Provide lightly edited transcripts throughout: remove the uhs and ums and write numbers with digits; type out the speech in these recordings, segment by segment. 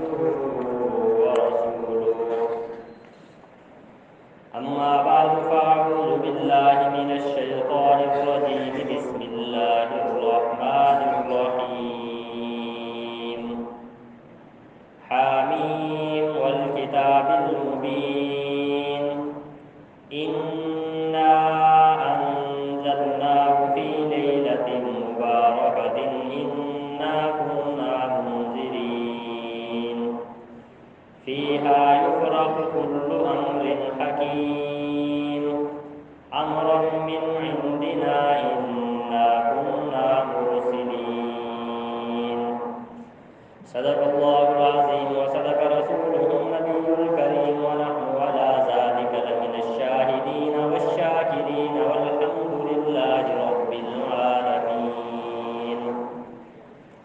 عبده ورسوله. أما بعد فأعوذ بالله من الشيطان الرجيم. بسم الله الرحمن الرحيم. حاميم والكتاب المبين. إنا أنزلناه في ليلة مباركة إنا كنا منذرين فيها يفرق كل أمر حكيم أمرا من عندنا إنا كنا مرسلين. صدق الله العظيم وصدق رسوله النبي الكريم ونحن على ذلك لمن الشاهدين والشاكرين والحمد لله رب العالمين.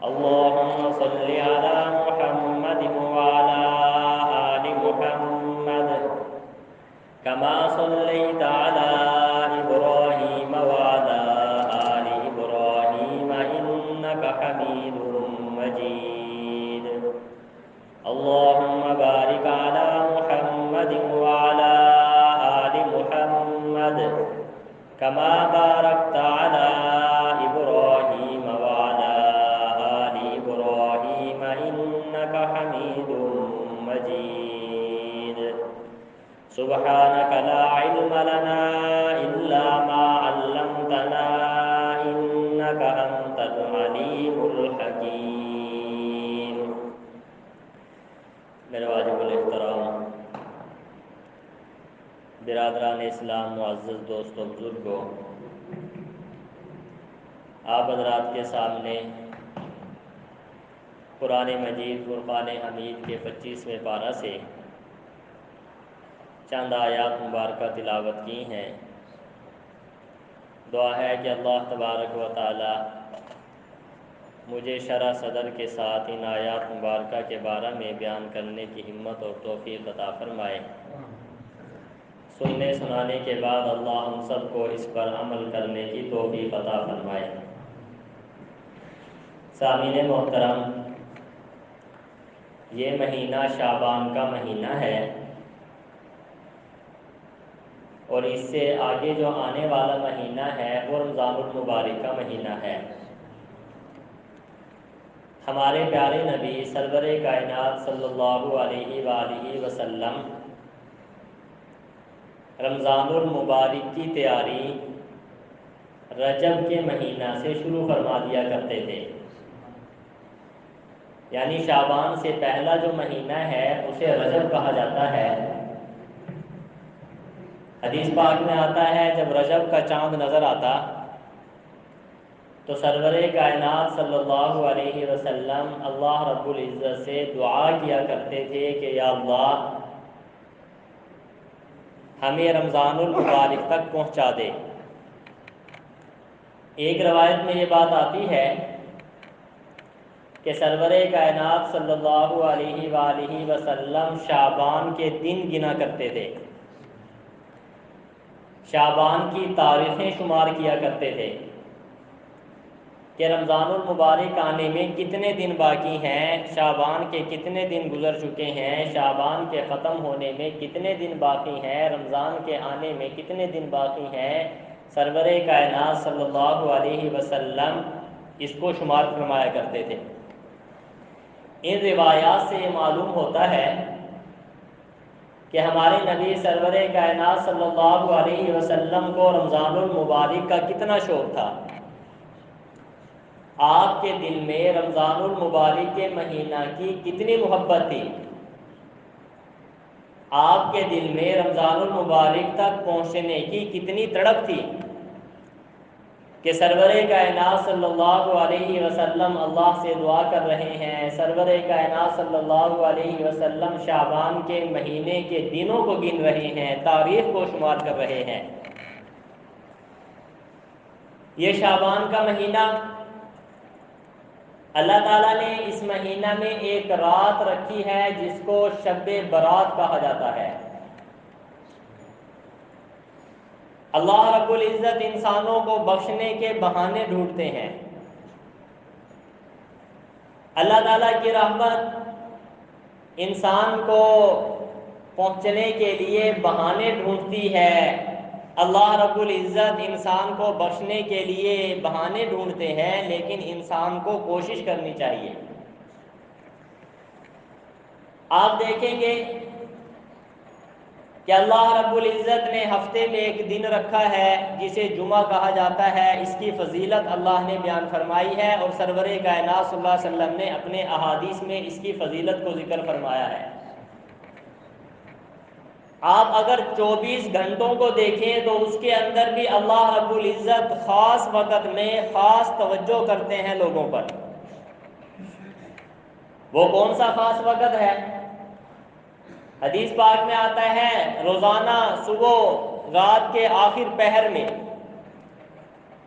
اللهم صل على محمد وعلى آل محمد كما صليت على إبراهيم وعلى آل إبراهيم إنك حميد مجيد. اللهم بارك على محمد وعلى آل محمد كما باركت على إبراهيم وعلى آل إبراهيم إنك حميد مجيد. سبحانك لا علم لنا إلا ما علمتنا إنك أنت العليم الحكيم. میرے واجب الاحترام برادران اسلام، معزز دوستوں، بزرگوں، آپ حضرات کے سامنے قرآن مجید فرقان حمید کے 25ویں پارہ سے چند آیات مبارکہ تلاوت کی ہیں. دعا ہے کہ اللہ تبارک و تعالی مجھے شرح صدر کے ساتھ ان آیات مبارکہ کے بارے میں بیان کرنے کی ہمت اور توفیق عطا فرمائے. سننے سنانے کے بعد اللہ ہم سب کو اس پر عمل کرنے کی توفیق عطا فرمائے. سامعین محترم، یہ مہینہ شعبان کا مہینہ ہے اور اس سے آگے جو آنے والا مہینہ ہے وہ رمضان المبارک کا مہینہ ہے. ہمارے پیارے نبی سرور کائنات صلی اللہ علیہ وآلہ وسلم رمضان المبارک کی تیاری رجب کے مہینہ سے شروع فرما دیا کرتے تھے. یعنی شعبان سے پہلا جو مہینہ ہے اسے رجب کہا جاتا ہے. حدیث پاک میں آتا ہے جب رجب کا چاند نظر آتا تو سرور کائنات صلی اللہ علیہ وسلم اللہ رب العزت سے دعا کیا کرتے تھے کہ یا اللہ ہمیں رمضان المبارک تک پہنچا دے. ایک روایت میں یہ بات آتی ہے کہ سرور کائنات صلی اللہ علیہ وآلہ وسلم شعبان کے دن گنا کرتے تھے، شعبان کی تاریخیں شمار کیا کرتے تھے کہ رمضان المبارک آنے میں کتنے دن باقی ہیں، شعبان کے کتنے دن گزر چکے ہیں، شعبان کے ختم ہونے میں کتنے دن باقی ہیں، رمضان کے آنے میں کتنے دن باقی ہیں. سرور کائنات صلی اللہ علیہ وسلم اس کو شمار فرمایا کرتے تھے. ان روایات سے یہ معلوم ہوتا ہے کہ ہمارے نبی سرور کائنات صلی اللہ علیہ وسلم کو رمضان المبارک کا کتنا شوق تھا. آپ کے دل میں رمضان المبارک کے مہینہ کی کتنی محبت تھی، آپ کے دل میں رمضان المبارک تک پہنچنے کی کتنی تڑپ تھی کہ سرور کائنات صلی اللہ علیہ وسلم اللہ سے دعا کر رہے ہیں، سرور کائنات صلی اللہ علیہ وسلم شعبان کے مہینے کے دنوں کو گن رہے ہیں، تاریخ کو شمار کر رہے ہیں. یہ شعبان کا مہینہ اللہ تعالیٰ نے اس مہینہ میں ایک رات رکھی ہے جس کو شب برات کہا جاتا ہے. اللہ رب العزت انسانوں کو بخشنے کے بہانے ڈھونڈتے ہیں. اللہ تعالیٰ کی رحمت انسان کو پہنچنے کے لیے بہانے ڈھونڈتی ہے، اللہ رب العزت انسان کو بخشنے کے لیے بہانے ڈھونڈتے ہیں، لیکن انسان کو کوشش کرنی چاہیے۔ آپ دیکھیں گے کہ اللہ رب العزت نے ہفتے میں ایک دن رکھا ہے جسے جمعہ کہا جاتا ہے، اس کی فضیلت اللہ نے بیان فرمائی ہے، اور سرور کائنات صلی اللہ علیہ وسلم نے اپنے احادیث میں اس کی فضیلت کو ذکر فرمایا ہے۔ آپ اگر 24 گھنٹوں کو دیکھیں تو اس کے اندر بھی اللہ رب العزت خاص وقت میں خاص توجہ کرتے ہیں لوگوں پر۔ وہ کون سا خاص وقت ہے؟ حدیث پاک میں آتا ہے روزانہ صبح رات کے آخر پہر میں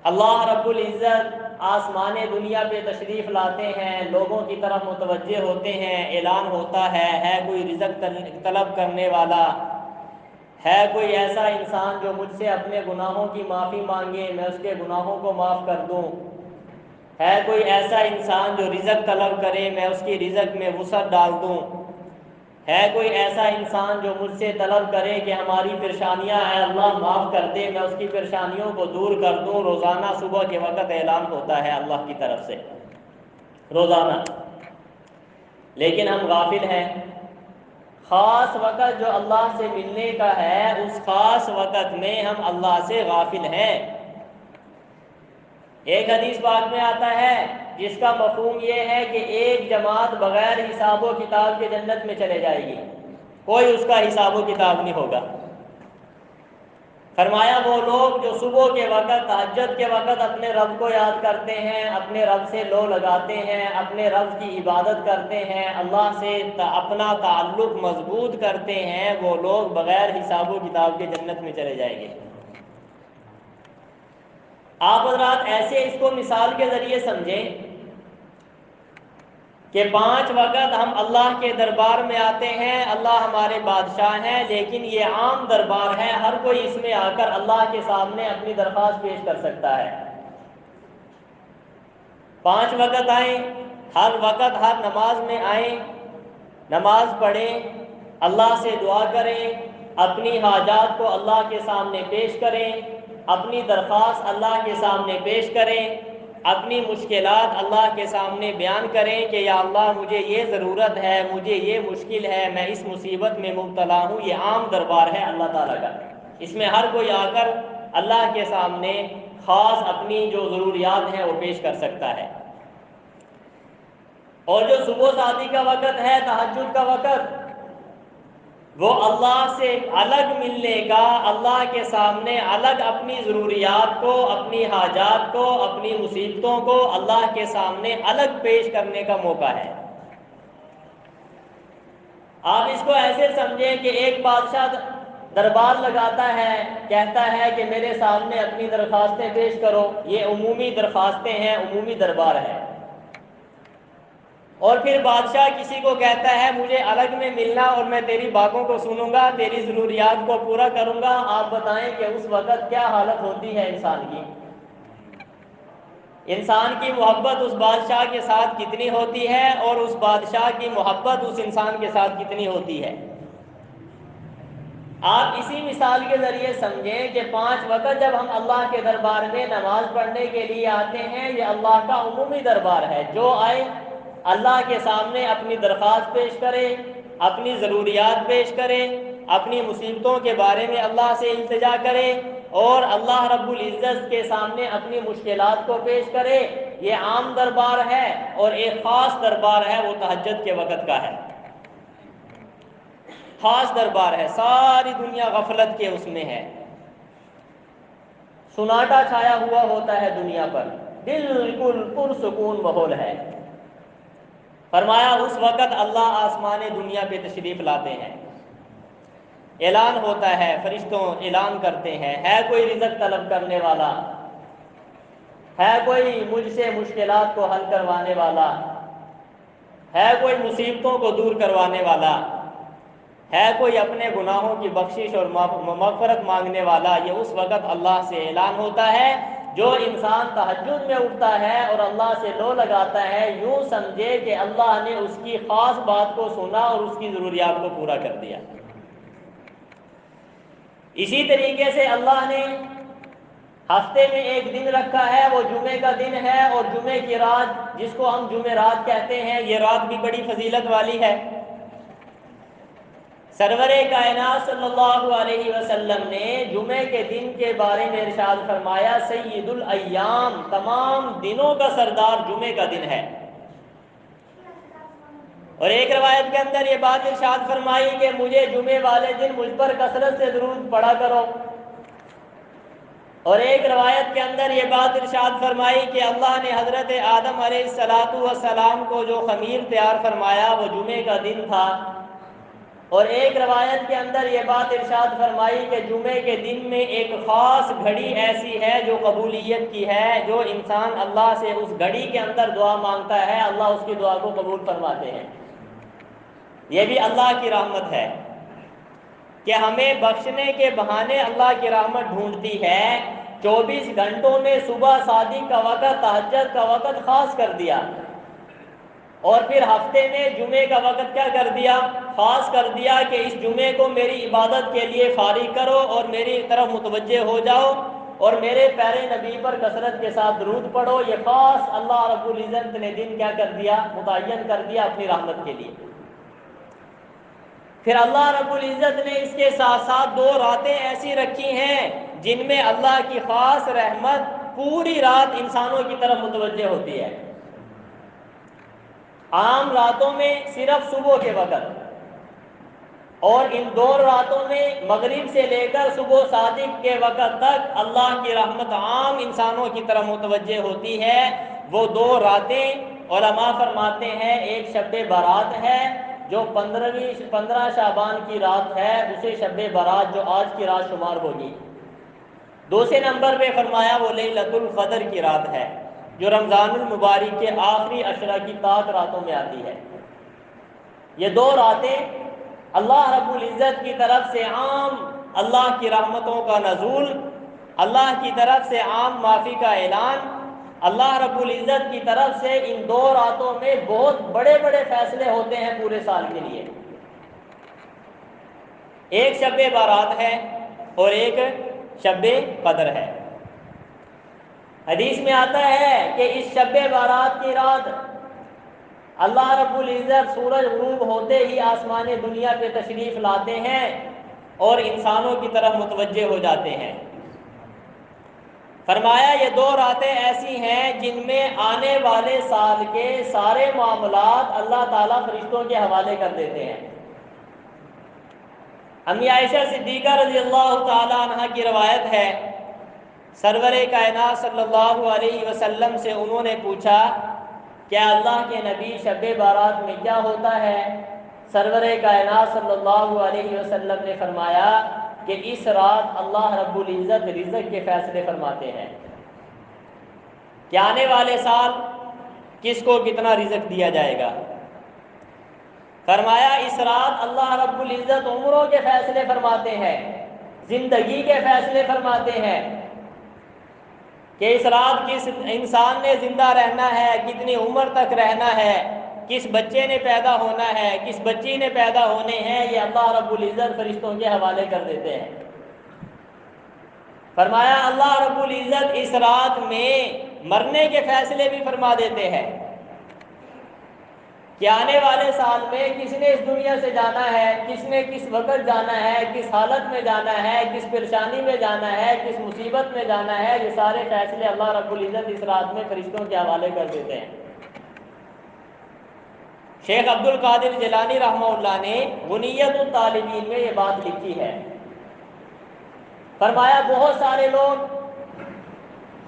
اللہ رب العزت آسمان دنیا پہ تشریف لاتے ہیں، لوگوں کی طرف متوجہ ہوتے ہیں، اعلان ہوتا ہے کوئی رزق طلب کرنے والا، ہے کوئی ایسا انسان جو مجھ سے اپنے گناہوں کی معافی مانگے، میں اس کے گناہوں کو معاف کر دوں، ہے کوئی ایسا انسان جو رزق طلب کرے، میں اس کی رزق میں وسعت ڈال دوں، ہے کوئی ایسا انسان جو مجھ سے طلب کرے کہ ہماری پریشانیاں اے اللہ معاف کر دے، میں اس کی پریشانیوں کو دور کر دوں۔ روزانہ صبح کے وقت اعلان ہوتا ہے اللہ کی طرف سے، روزانہ۔ لیکن ہم غافل ہیں، خاص وقت جو اللہ سے ملنے کا ہے اس خاص وقت میں ہم اللہ سے غافل ہیں۔ ایک حدیث پاک میں آتا ہے جس کا مفہوم یہ ہے کہ ایک جماعت بغیر حساب و کتاب کے جنت میں چلے جائے گی، کوئی اس کا حساب و کتاب نہیں ہوگا۔ فرمایا وہ لوگ جو صبح کے وقت تہجد کے وقت اپنے رب کو یاد کرتے ہیں، اپنے رب سے لو لگاتے ہیں، اپنے رب کی عبادت کرتے ہیں، اللہ سے اپنا تعلق مضبوط کرتے ہیں، وہ لوگ بغیر حساب و کتاب کے جنت میں چلے جائیں گے۔ آپ حضرات ایسے اس کو مثال کے ذریعے سمجھیں کہ 5 وقت ہم اللہ کے دربار میں آتے ہیں، اللہ ہمارے بادشاہ ہیں، لیکن یہ عام دربار ہے، ہر کوئی اس میں آ کر اللہ کے سامنے اپنی درخواست پیش کر سکتا ہے۔ 5 وقت آئیں، ہر وقت ہر نماز میں آئیں، نماز پڑھیں، اللہ سے دعا کریں، اپنی حاجات کو اللہ کے سامنے پیش کریں، اپنی درخواست اللہ کے سامنے پیش کریں، اپنی مشکلات اللہ کے سامنے بیان کریں کہ یا اللہ مجھے یہ ضرورت ہے، مجھے یہ مشکل ہے، میں اس مصیبت میں مبتلا ہوں۔ یہ عام دربار ہے اللہ تعالیٰ کا، اس میں ہر کوئی آ کر اللہ کے سامنے خاص اپنی جو ضروریات ہیں وہ پیش کر سکتا ہے۔ اور جو صبح شادی کا وقت ہے، تہجد کا وقت، وہ اللہ سے الگ ملنے کا، اللہ کے سامنے الگ اپنی ضروریات کو، اپنی حاجات کو، اپنی مصیبتوں کو اللہ کے سامنے الگ پیش کرنے کا موقع ہے۔ آپ اس کو ایسے سمجھیں کہ ایک بادشاہ دربار لگاتا ہے، کہتا ہے کہ میرے سامنے اپنی درخواستیں پیش کرو، یہ عمومی درخواستیں ہیں، عمومی دربار ہے۔ اور پھر بادشاہ کسی کو کہتا ہے مجھے الگ میں ملنا اور میں تیری باتوں کو سنوں گا، تیری ضروریات کو پورا کروں گا۔ آپ بتائیں کہ اس وقت کیا حالت ہوتی ہے انسان کی؟ انسان کی محبت اس بادشاہ کے ساتھ کتنی ہوتی ہے اور اس بادشاہ کی محبت اس انسان کے ساتھ کتنی ہوتی ہے؟ آپ اسی مثال کے ذریعے سمجھیں کہ 5 وقت جب ہم اللہ کے دربار میں نماز پڑھنے کے لیے آتے ہیں، یہ اللہ کا عمومی دربار ہے، جو آئے اللہ کے سامنے اپنی درخواست پیش کرے، اپنی ضروریات پیش کرے، اپنی مصیبتوں کے بارے میں اللہ سے التجا کرے اور اللہ رب العزت کے سامنے اپنی مشکلات کو پیش کرے۔ یہ عام دربار ہے، اور ایک خاص دربار ہے، وہ تہجد کے وقت کا ہے، خاص دربار ہے، ساری دنیا غفلت کے اس میں ہے، سناٹا چھایا ہوا ہوتا ہے دنیا پر، بالکل پرسکون ماحول ہے۔ فرمایا اس وقت اللہ آسمان دنیا پہ تشریف لاتے ہیں، اعلان ہوتا ہے، فرشتوں اعلان کرتے ہیں، ہے کوئی رزق طلب کرنے والا، ہے کوئی مجھ سے مشکلات کو حل کروانے والا، ہے کوئی مصیبتوں کو دور کروانے والا، ہے کوئی اپنے گناہوں کی بخشش اور مغفرت مانگنے والا۔ یہ اس وقت اللہ سے اعلان ہوتا ہے جو انسان تہجد میں اٹھتا ہے اور اللہ سے لو لگاتا ہے، یوں سمجھے کہ اللہ نے اس کی خاص بات کو سنا اور اس کی ضروریات کو پورا کر دیا۔ اسی طریقے سے اللہ نے ہفتے میں ایک دن رکھا ہے، وہ جمعے کا دن ہے، اور جمعے کی رات جس کو ہم جمعرات کہتے ہیں، یہ رات بھی بڑی فضیلت والی ہے۔ سرور کائنات صلی اللہ علیہ وسلم نے جمعے کے دن کے بارے میں ارشاد فرمایا، سید الایام، تمام دنوں کا سردار جمعے کا دن ہے۔ اور ایک روایت کے اندر یہ بات ارشاد فرمائی کہ مجھے جمعے والے دن مجھ پر کثرت سے درود پڑھا کرو۔ اور ایک روایت کے اندر یہ بات ارشاد فرمائی کہ اللہ نے حضرت آدم علیہ السلام کو جو خمیر تیار فرمایا وہ جمعے کا دن تھا۔ اور ایک روایت کے اندر یہ بات ارشاد فرمائی کہ جمعے کے دن میں ایک خاص گھڑی ایسی ہے جو قبولیت کی ہے، جو انسان اللہ سے اس گھڑی کے اندر دعا مانگتا ہے، اللہ اس کی دعا کو قبول فرماتے ہیں۔ یہ بھی اللہ کی رحمت ہے کہ ہمیں بخشنے کے بہانے اللہ کی رحمت ڈھونڈتی ہے۔ 24 گھنٹوں میں صبح صادق کا وقت، تہجد کا وقت خاص کر دیا، اور پھر ہفتے میں جمعے کا وقت کیا کر دیا؟ خاص کر دیا کہ اس جمعے کو میری عبادت کے لیے فارغ کرو اور میری طرف متوجہ ہو جاؤ اور میرے پیارے نبی پر کثرت کے ساتھ درود پڑھو۔ یہ خاص اللہ رب العزت نے دن کیا کر دیا؟ متعین کر دیا اپنی رحمت کے لیے۔ پھر اللہ رب العزت نے اس کے ساتھ ساتھ 2 راتیں ایسی رکھی ہیں جن میں اللہ کی خاص رحمت پوری رات انسانوں کی طرف متوجہ ہوتی ہے۔ عام راتوں میں صرف صبح کے وقت، اور ان 2 راتوں میں مغرب سے لے کر صبح صادق کے وقت تک اللہ کی رحمت عام انسانوں کی طرف متوجہ ہوتی ہے۔ وہ 2 راتیں علماء فرماتے ہیں، ایک شب برات ہے جو 15 شعبان کی رات ہے، اسے شب برات جو آج کی رات شمار ہوگی۔ دوسرے نمبر پہ فرمایا وہ لیلۃ القدر کی رات ہے جو رمضان المبارک کے آخری عشرہ کی 7 راتوں میں آتی ہے۔ یہ 2 راتیں اللہ رب العزت کی طرف سے عام اللہ کی رحمتوں کا نزول، اللہ کی طرف سے عام معافی کا اعلان، اللہ رب العزت کی طرف سے ان 2 راتوں میں بہت بڑے بڑے فیصلے ہوتے ہیں پورے سال کے لیے۔ ایک شب برات ہے اور ایک شب قدر ہے۔ حدیث میں آتا ہے کہ اس شب برات کی رات اللہ رب العزت سورج غروب ہوتے ہی آسمان دنیا پہ تشریف لاتے ہیں اور انسانوں کی طرف متوجہ ہو جاتے ہیں۔ فرمایا یہ 2 راتیں ایسی ہیں جن میں آنے والے سال کے سارے معاملات اللہ تعالیٰ فرشتوں کے حوالے کر دیتے ہیں۔ امی عائشہ صدیقہ رضی اللہ تعالیٰ عنہ کی روایت ہے، سرور کائنات صلی اللہ علیہ وسلم سے انہوں نے پوچھا کیا اللہ کے نبی شب برات میں کیا ہوتا ہے؟ سرور کائنات صلی اللہ علیہ وسلم نے فرمایا کہ اس رات اللہ رب العزت رزق کے فیصلے فرماتے ہیں کہ آنے والے سال کس کو کتنا رزق دیا جائے گا۔ فرمایا اس رات اللہ رب العزت عمروں کے فیصلے فرماتے ہیں، زندگی کے فیصلے فرماتے ہیں کہ اس رات کس انسان نے زندہ رہنا ہے، کتنی عمر تک رہنا ہے، کس بچے نے پیدا ہونا ہے، کس بچی نے پیدا ہونے ہیں، یہ اللہ رب العزت فرشتوں کے حوالے کر دیتے ہیں۔ فرمایا اللہ رب العزت اس رات میں مرنے کے فیصلے بھی فرما دیتے ہیں کہ آنے والے سال میں کس نے اس دنیا سے جانا ہے، کس نے کس وقت جانا ہے، کس حالت میں جانا ہے، کس پریشانی میں جانا ہے، کس مصیبت میں جانا ہے، یہ سارے فیصلے اللہ رب العزت اس رات میں فرشتوں کے حوالے کر دیتے ہیں۔ شیخ عبد القادر جیلانی رحمہ اللہ نے غنیت الطالبین میں یہ بات لکھی ہے۔ فرمایا بہت سارے لوگ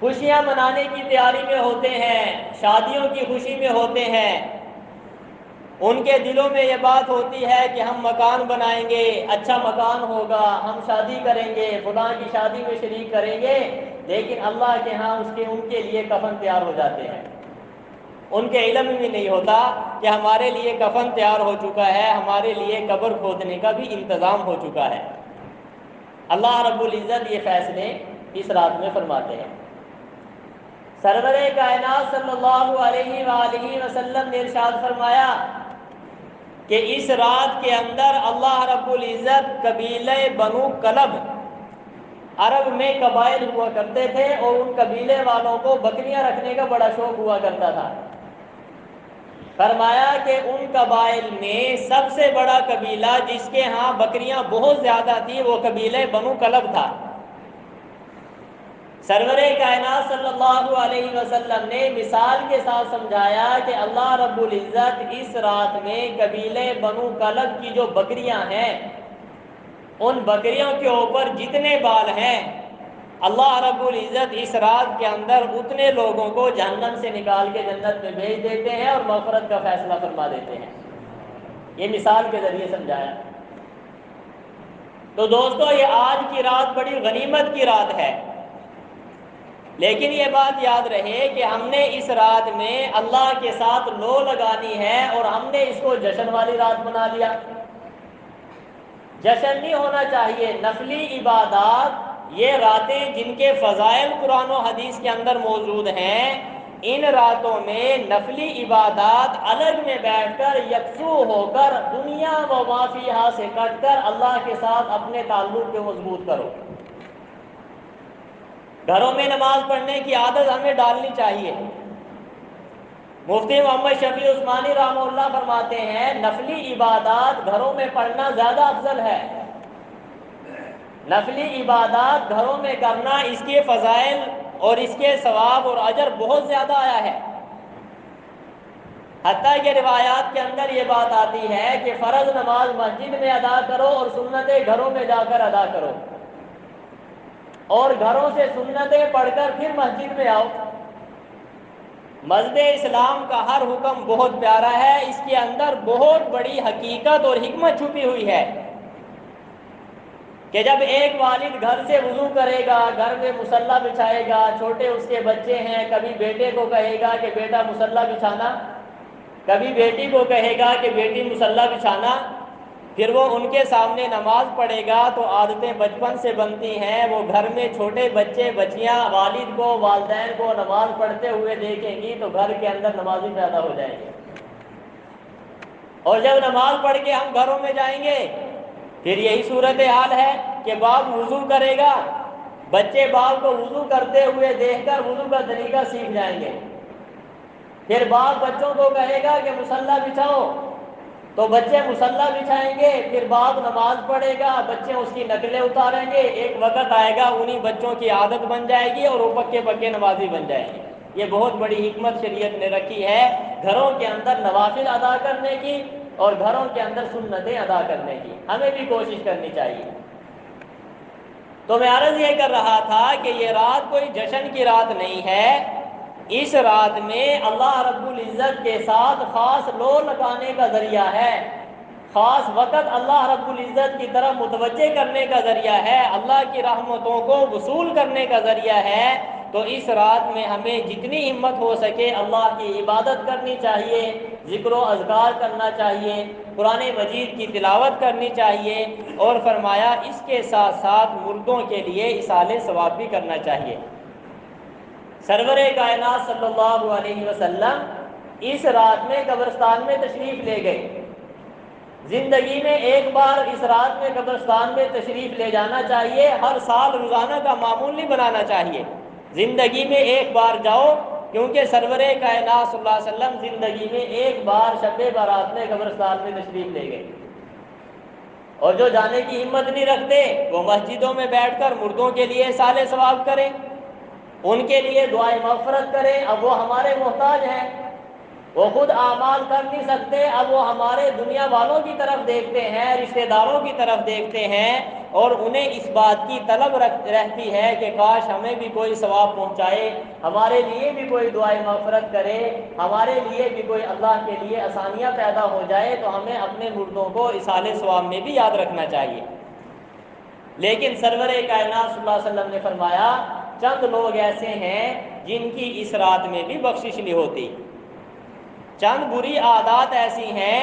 خوشیاں منانے کی تیاری میں ہوتے ہیں، شادیوں کی خوشی میں ہوتے ہیں، ان کے دلوں میں یہ بات ہوتی ہے کہ ہم مکان بنائیں گے، اچھا مکان ہوگا، ہم شادی کریں گے، فلاں کی شادی میں شریک کریں گے، لیکن اللہ کے ہاں ان کے لیے کفن تیار ہو جاتے ہیں۔ ان کے علم میں نہیں ہوتا کہ ہمارے لیے کفن تیار ہو چکا ہے، ہمارے لیے قبر کھودنے کا بھی انتظام ہو چکا ہے۔ اللہ رب العزت یہ فیصلے اس رات میں فرماتے ہیں۔ سرور کائنات صلی اللہ علیہ وآلہ وسلم نے ارشاد فرمایا کہ اس رات کے اندر اللہ رب العزت قبیلہ بنو کلب، عرب میں قبائل ہوا کرتے تھے اور ان قبیلے والوں کو بکریاں رکھنے کا بڑا شوق ہوا کرتا تھا، فرمایا کہ ان قبائل میں سب سے بڑا قبیلہ جس کے ہاں بکریاں بہت زیادہ تھیں وہ قبیلہ بنو کلب تھا۔ سرور کائنات صلی اللہ علیہ وسلم نے مثال کے ساتھ سمجھایا کہ اللہ رب العزت اس رات میں قبیلہ بنو کلب کی جو بکریاں ہیں ان بکریوں کے اوپر جتنے بال ہیں اللہ رب العزت اس رات کے اندر اتنے لوگوں کو جہنم سے نکال کے جنت میں بھیج دیتے ہیں اور مغفرت کا فیصلہ فرما دیتے ہیں۔ یہ مثال کے ذریعے سمجھایا۔ تو دوستو یہ آج کی رات بڑی غنیمت کی رات ہے، لیکن یہ بات یاد رہے کہ ہم نے اس رات میں اللہ کے ساتھ لو لگانی ہے اور ہم نے اس کو جشن والی رات بنا لیا۔ جشن نہیں ہونا چاہیے۔ نفلی عبادات یہ راتیں جن کے فضائل قرآن و حدیث کے اندر موجود ہیں، ان راتوں میں نفلی عبادات الگ میں بیٹھ کر یکسو ہو کر دنیا و ما فیہا سے کٹ کر اللہ کے ساتھ اپنے تعلق کو مضبوط کرو۔ گھروں میں نماز پڑھنے کی عادت ہمیں ڈالنی چاہیے۔ مفتی محمد شفیع عثمانی رحمہ اللہ فرماتے ہیں نفلی عبادات گھروں میں پڑھنا زیادہ افضل ہے۔ نفلی عبادات گھروں میں کرنا اس کے فضائل اور اس کے ثواب اور اجر بہت زیادہ آیا ہے۔ حتیٰ کہ روایات کے اندر یہ بات آتی ہے کہ فرض نماز مسجد میں ادا کرو اور سنتیں گھروں میں جا کر ادا کرو، اور گھروں سے سنتیں پڑھ کر پھر مسجد میں آؤ۔ مذہب اسلام کا ہر حکم بہت پیارا ہے، اس کے اندر بہت بڑی حقیقت اور حکمت چھپی ہوئی ہے کہ جب ایک والد گھر سے وضو کرے گا، گھر میں مصلی بچھائے گا، چھوٹے اس کے بچے ہیں، کبھی بیٹے کو کہے گا کہ بیٹا مصلی بچھانا، کبھی بیٹی کو کہے گا کہ بیٹی مصلی بچھانا، پھر وہ ان کے سامنے نماز پڑھے گا تو عادتیں بچپن سے بنتی ہیں۔ وہ گھر میں چھوٹے بچے بچیاں والد کو والدین کو نماز پڑھتے ہوئے دیکھیں گی تو گھر کے اندر نمازی پیدا ہو جائیں گے، اور جب نماز پڑھ کے ہم گھروں میں جائیں گے پھر یہی صورتحال ہے کہ باپ وضو کرے گا، بچے باپ کو وضو کرتے ہوئے دیکھ کر وضو کا طریقہ سیکھ جائیں گے، پھر باپ بچوں کو کہے گا کہ مصلی بچھاؤ تو بچے مصلی بچھائیں گے، پھر باپ نماز پڑھے گا، بچے اس کی نقلیں اتاریں گے، ایک وقت آئے گا انہی بچوں کی عادت بن جائے گی اور وہ پکے پکے نمازی بن جائیں گے۔ یہ بہت بڑی حکمت شریعت نے رکھی ہے گھروں کے اندر نوافل ادا کرنے کی اور گھروں کے اندر سنتیں ادا کرنے کی، ہمیں بھی کوشش کرنی چاہیے۔ تو میں عرض یہ کر رہا تھا کہ یہ رات کوئی جشن کی رات نہیں ہے، اس رات میں اللہ رب العزت کے ساتھ خاص لو لگانے کا ذریعہ ہے، خاص وقت اللہ رب العزت کی طرف متوجہ کرنے کا ذریعہ ہے، اللہ کی رحمتوں کو وصول کرنے کا ذریعہ ہے۔ تو اس رات میں ہمیں جتنی ہمت ہو سکے اللہ کی عبادت کرنی چاہیے، ذکر و اذکار کرنا چاہیے، قرآن مجید کی تلاوت کرنی چاہیے، اور فرمایا اس کے ساتھ ساتھ مردوں کے لیے ایصال ثواب بھی کرنا چاہیے۔ سرور کائنات صلی اللہ علیہ وسلم اس رات میں قبرستان میں تشریف لے گئے۔ زندگی میں ایک بار اس رات میں قبرستان میں تشریف لے جانا چاہیے، ہر سال روزانہ کا معمول نہیں بنانا چاہیے، زندگی میں ایک بار جاؤ، کیونکہ سرور کائنات صلی اللہ علیہ وسلم زندگی میں ایک بار شب برات میں قبرستان میں تشریف لے گئے، اور جو جانے کی ہمت نہیں رکھتے وہ مسجدوں میں بیٹھ کر مردوں کے لیے ایصال ثواب کریں، ان کے لیے دعائیں مغفرت کریں۔ اب وہ ہمارے محتاج ہیں، وہ خود اعمال کر نہیں سکتے، اب وہ ہمارے دنیا والوں کی طرف دیکھتے ہیں، رشتہ داروں کی طرف دیکھتے ہیں، اور انہیں اس بات کی طلب رہتی ہے کہ کاش ہمیں بھی کوئی ثواب پہنچائے، ہمارے لیے بھی کوئی دعائیں مغفرت کرے، ہمارے لیے بھی کوئی اللہ کے لیے آسانیاں پیدا ہو جائے۔ تو ہمیں اپنے مردوں کو ایصال ثواب میں بھی یاد رکھنا چاہیے۔ لیکن سرور کائنات صلی اللہ علیہ وسلم نے فرمایا چند لوگ ایسے ہیں جن کی اس رات میں بھی بخشش نہیں ہوتی، چند بری عادات ایسی ہیں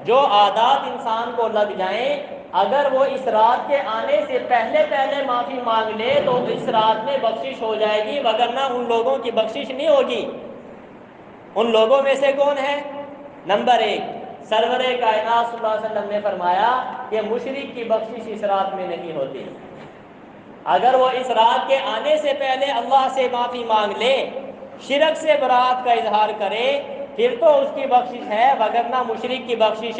جو عادات انسان کو لگ جائیں اگر وہ اس رات کے آنے سے پہلے پہلے معافی مانگ لے تو اس رات میں بخشش ہو جائے گی، وگرنہ ان لوگوں کی بخشش نہیں ہوگی۔ ان لوگوں میں سے کون ہے؟ نمبر 1، سرور کائنات صلی اللہ علیہ وسلم نے فرمایا کہ مشرک کی بخشش اس رات میں نہیں ہوتی۔ اگر وہ اس رات کے آنے سے پہلے اللہ سے معافی مانگ لے، شرک سے برات کا اظہار کرے، پھر تو اس کی بخشش ہے، وگرنہ مشرک کی بخشش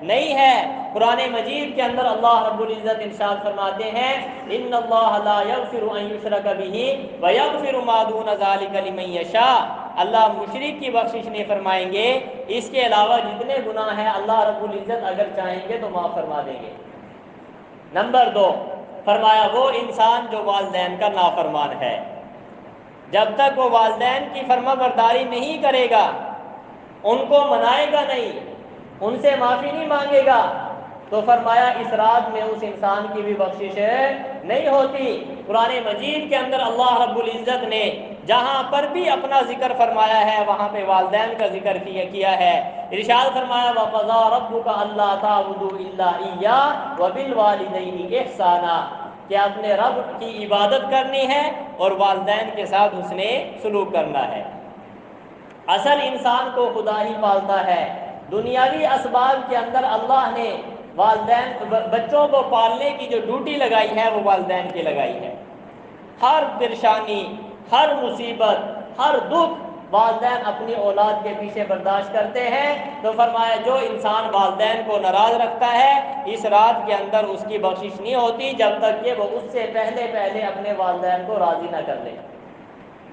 نہیں ہے۔ قرآن مجید کے اندر اللہ رب العزت ارشاد فرماتے ہیں ان اللہ لا یغفر ان یشرک بہ ویغفر ما دون ذلک لمن یشاء۔ اللہ مشرک کی بخشش نہیں فرمائیں گے، اس کے علاوہ جتنے گناہ ہیں اللہ رب العزت اگر چاہیں گے تو معاف فرما دیں گے۔ نمبر 2، فرمایا وہ انسان جو والدین کا نافرمان ہے، جب تک وہ والدین کی فرما برداری نہیں کرے گا، ان کو منائے گا نہیں، ان سے معافی نہیں مانگے گا، تو فرمایا اس رات میں اس انسان کی بھی بخشش نہیں ہوتی۔ قرآن مجید کے اندر اللہ رب العزت نے جہاں پر بھی اپنا ذکر فرمایا ہے وہاں پہ والدین کا ذکر کیا ہے۔ ارشاد فرمایا وَقَضَىٰ رَبُّكَ أَلَّا تَعْبُدُوا إِلَّا إِيَّاهُ وَبِالْوَالِدَيْنِ إِحْسَانًا، کہ اپنے رب کی عبادت کرنی ہے اور والدین کے ساتھ حسن سلوک کرنا ہے۔ اصل انسان کو خدا ہی پالتا ہے۔ دنیاوی اسباب کے اندر اللہ نے والدین بچوں کو پالنے کی جو ڈیوٹی لگائی ہے وہ والدین کی لگائی ہے۔ ہر پریشانی، ہر مصیبت، ہر دکھ والدین اپنی اولاد کے پیچھے برداشت کرتے ہیں۔ تو فرمایا جو انسان والدین کو ناراض رکھتا ہے اس رات کے اندر اس کی بخشش نہیں ہوتی جب تک کہ وہ اس سے پہلے پہلے اپنے والدین کو راضی نہ کر لے۔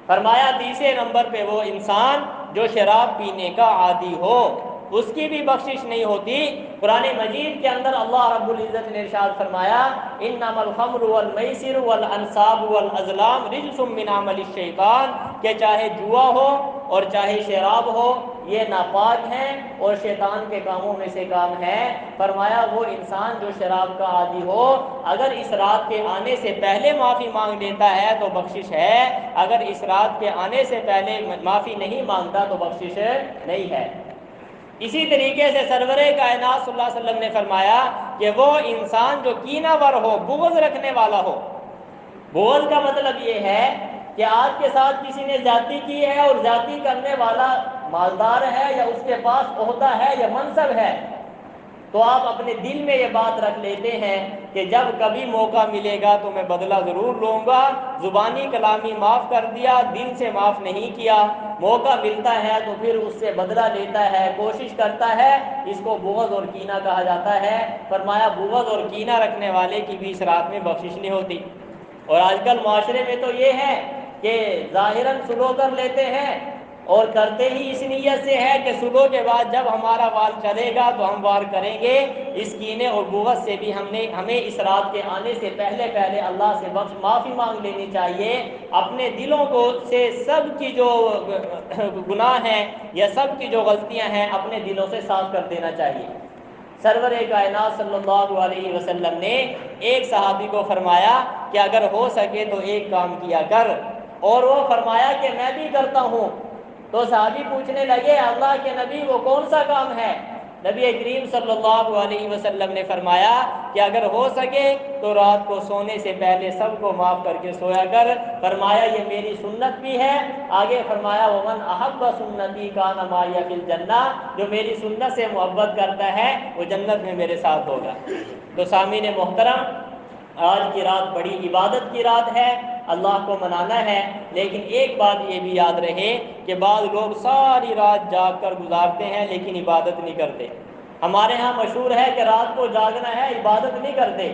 فرمایا تیسرے نمبر پہ وہ انسان جو شراب پینے کا عادی ہو، اس کی بھی بخشش نہیں ہوتی۔ قرآن مجید کے اندر اللہ رب العزت نے ارشاد فرمایا انما الخمر والمیسر والانصاب والازلام رجس من عمل الشیطان، کہ چاہے جوا ہو اور چاہے شراب ہو یہ ناپاک ہیں اور شیطان کے کاموں میں سے کام ہے۔ فرمایا وہ انسان جو شراب کا عادی ہو اگر اس رات کے آنے سے پہلے معافی مانگ لیتا ہے تو بخشش ہے، اگر اس رات کے آنے سے پہلے معافی نہیں مانگتا تو بخشش نہیں ہے۔ اسی طریقے سے سرور کائنات صلی اللہ علیہ وسلم نے فرمایا کہ وہ انسان جو کینہ ور ہو، بغض رکھنے والا ہو۔ بغض کا مطلب یہ ہے کہ آپ کے ساتھ کسی نے زیادتی کی ہے اور زیادتی کرنے والا مالدار ہے یا اس کے پاس عہدہ ہے یا منصب ہے، تو آپ اپنے دل میں یہ بات رکھ لیتے ہیں کہ جب کبھی موقع ملے گا تو میں بدلہ ضرور لوں گا۔ زبانی کلامی معاف کر دیا، دل سے معاف نہیں کیا، موقع ملتا ہے تو پھر اس سے بدلہ لیتا ہے، کوشش کرتا ہے، اس کو بغض اور کینہ کہا جاتا ہے۔ فرمایا بغض اور کینہ رکھنے والے کی بھی اس رات میں بخشش نہیں ہوتی۔ اور آج کل معاشرے میں تو یہ ہے کہ ظاہراً سلو کر لیتے ہیں اور کرتے ہی اس نیت سے ہے کہ سلو کے بعد جب ہمارا وال چلے گا تو ہم وار کریں گے۔ اس کینے اور بغض سے بھی ہمیں اس رات کے آنے سے پہلے پہلے اللہ سے معافی مانگ لینی چاہیے۔ اپنے دلوں کو سے سب کی جو گناہ ہیں یا سب کی جو غلطیاں ہیں اپنے دلوں سے صاف کر دینا چاہیے۔ سرور کائنات صلی اللہ علیہ وسلم نے ایک صحابی کو فرمایا کہ اگر ہو سکے تو ایک کام کیا کر، اور وہ فرمایا کہ میں بھی کرتا ہوں۔ تو صحابی پوچھنے لگے اللہ کے نبی وہ کون سا کام ہے؟ نبی کریم صلی اللہ علیہ وسلم نے فرمایا کہ اگر ہو سکے تو رات کو سونے سے پہلے سب کو معاف کر کے سویا کر۔ فرمایا یہ میری سنت بھی ہے۔ آگے فرمایا ومن احب سنتی کان معی فی الجنہ، جو میری سنت سے محبت کرتا ہے وہ جنت میں میرے ساتھ ہوگا۔ تو سامعین محترم، آج کی رات بڑی عبادت کی رات ہے، اللہ کو منانا ہے، لیکن ایک بات یہ بھی یاد رہے کہ بعض لوگ ساری رات جاگ کر گزارتے ہیں لیکن عبادت نہیں کرتے۔ ہمارے ہاں مشہور ہے کہ رات کو جاگنا ہے، عبادت نہیں کرتے،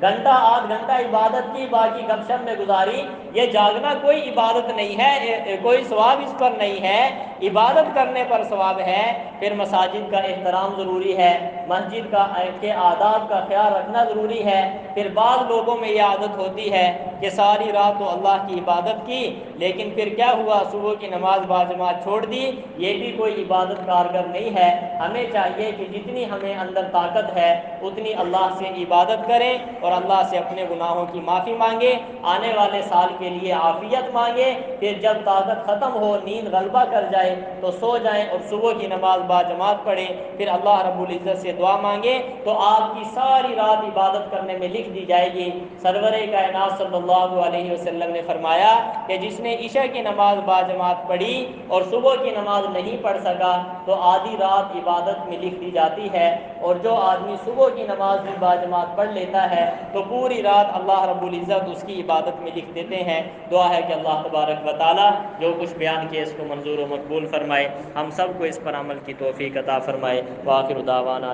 گھنٹہ آدھ گھنٹہ عبادت کی باقی گپ شپ میں گزاری۔ یہ جاگنا کوئی عبادت نہیں ہے، کوئی ثواب اس پر نہیں ہے، عبادت کرنے پر ثواب ہے۔ پھر مساجد کا احترام ضروری ہے، مسجد کے آداب کا خیال رکھنا ضروری ہے۔ پھر بعض لوگوں میں یہ عادت ہوتی ہے کہ ساری رات تو اللہ کی عبادت کی لیکن پھر کیا ہوا، صبح کی نماز باجماعت چھوڑ دی، یہ بھی کوئی عبادت کارگر نہیں ہے۔ ہمیں چاہیے کہ جتنی ہمیں اندر طاقت ہے اتنی اللہ سے عبادت کریں اور اللہ سے اپنے گناہوں کی معافی مانگے، آنے والے سال کے لیے عافیت مانگے۔ پھر جب طاقت ختم ہو، نیند غلبہ کر جائے جائے تو سو جائیں اور صبح کی نماز باجماعت پڑھیں، پھر اللہ رب العزت سے دعا مانگیں تو آپ کی ساری رات عبادت کرنے میں لکھ دی جائے گی۔ سرور کائنات صلی اللہ علیہ وسلم نے فرمایا کہ جس نے عشاء کی نماز باجماعت پڑھی اور صبح کی نماز نہیں پڑھ سکا تو آدھی رات عبادت میں لکھ دی جاتی ہے، اور جو آدمی صبح کی نماز بھی باجماعت پڑھ لیتا ہے تو پوری رات اللہ رب العزت اس کی عبادت میں لکھ دیتے ہیں۔ دعا ہے کہ اللہ تبارک و تعالی جو کچھ بیان کیا اس کو منظور و مقبول فرمائے، ہم سب کو اس پر عمل کی توفیق عطا فرمائے۔ وآخر دعوانا